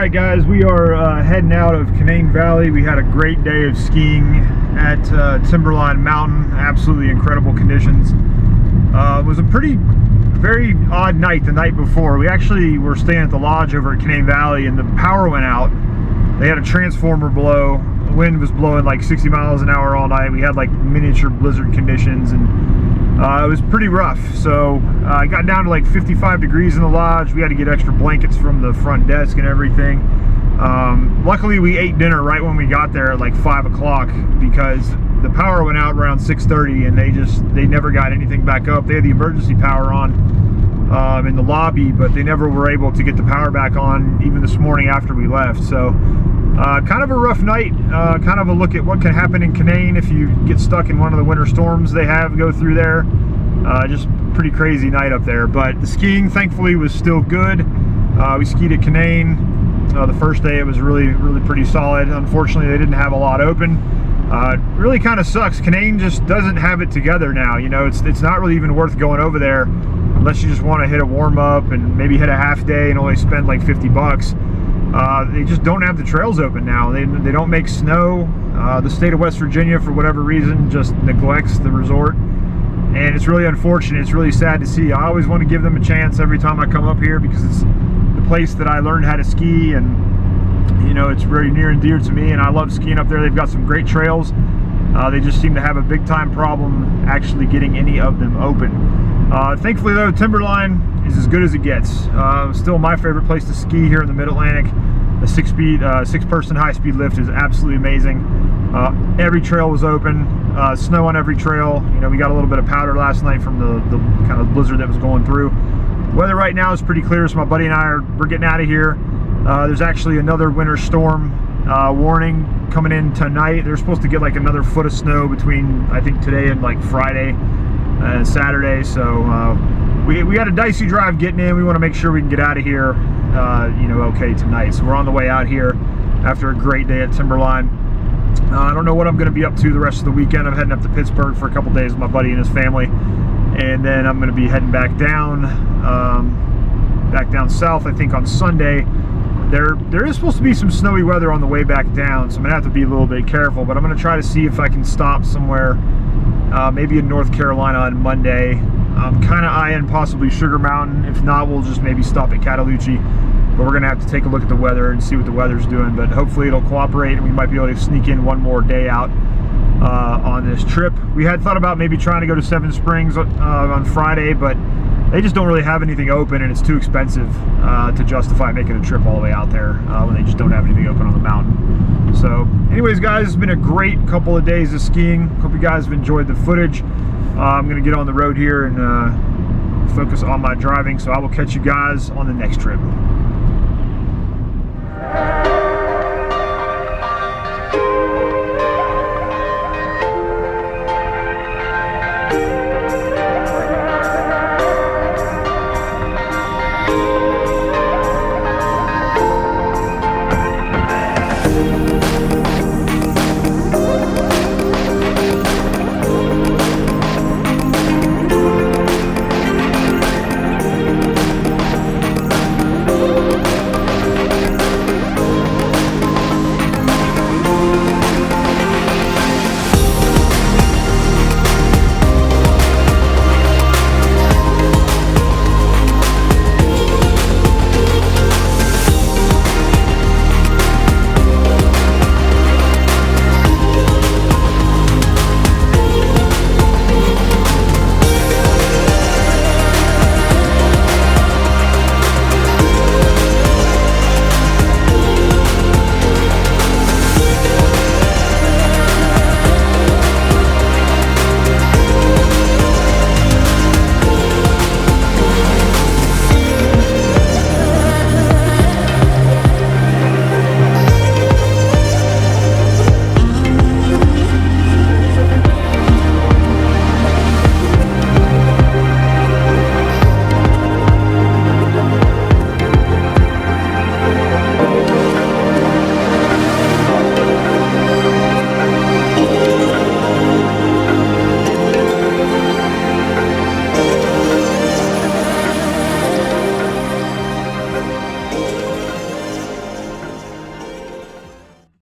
Alright guys, we are heading out of Canaan Valley. We had a great day of skiing at Timberline Mountain. Absolutely incredible conditions. It was a very odd night the night before. We actually were staying at the lodge over at Canaan Valley and the power went out. They had a transformer blow. The wind was blowing like 60 miles an hour all night. We had like miniature blizzard conditions and it was pretty rough. So I got down to like 55 degrees in the lodge. We had to get extra blankets from the front desk and everything. Luckily we ate dinner right when we got there at like 5 o'clock because the power went out around 6:30 and they never got anything back up. They had the emergency power on in the lobby, but they never were able to get the power back on even this morning after we left. So kind of a rough night, kind of a look at what can happen in Canaan if you get stuck in one of the winter storms they have go through there. Just pretty crazy night up there, but the skiing thankfully was still good. We skied at Canaan. The first day it was really pretty solid. Unfortunately they didn't have a lot open. Really kind of sucks. Canaan just doesn't have it together now. You know, it's not really even worth going over there unless you just want to hit a warm-up and maybe hit a half day and only spend like 50 bucks. They just don't have the trails open now. They don't make snow. The state of West Virginia, for whatever reason, just neglects the resort. And it's really unfortunate. It's really sad to see. I always want to give them a chance every time I come up here because it's the place that I learned how to ski, and you know, it's very near and dear to me, and I love skiing up there. They've got some great trails. They just seem to have a big time problem actually getting any of them open. Thankfully though, Timberline is as good as it gets. Still my favorite place to ski here in the Mid-Atlantic. The six-person high-speed lift is absolutely amazing. Every trail was open, snow on every trail. You know, we got a little bit of powder last night from the kind of blizzard that was going through. Weather right now is pretty clear, so my buddy and we're getting out of here. There's actually another winter storm warning coming in tonight. They're supposed to get like another foot of snow between, I think, today and like Friday and Saturday. So we had a dicey drive getting in. We want to make sure we can get out of here, you know, okay tonight. So we're on the way out here after a great day at Timberline. I don't know what I'm going to be up to the rest of the weekend. I'm heading up to Pittsburgh for a couple days with my buddy and his family, and then I'm going to be heading back down south. I think on Sunday. There is supposed to be some snowy weather on the way back down, so I'm gonna have to be a little bit careful, but I'm gonna try to see if I can stop somewhere, maybe in North Carolina on Monday. I'm kind of eyeing possibly Sugar Mountain. If not, we'll just maybe stop at Cataloochee, but we're gonna have to take a look at the weather and see what the weather's doing, but hopefully it'll cooperate and we might be able to sneak in one more day out on this trip. We had thought about maybe trying to go to Seven Springs on Friday, but they just don't really have anything open, and it's too expensive to justify making a trip all the way out there when they just don't have anything open on the mountain. So anyways, guys, it's been a great couple of days of skiing. Hope you guys have enjoyed the footage. I'm gonna get on the road here and focus on my driving, so I will catch you guys on the next trip.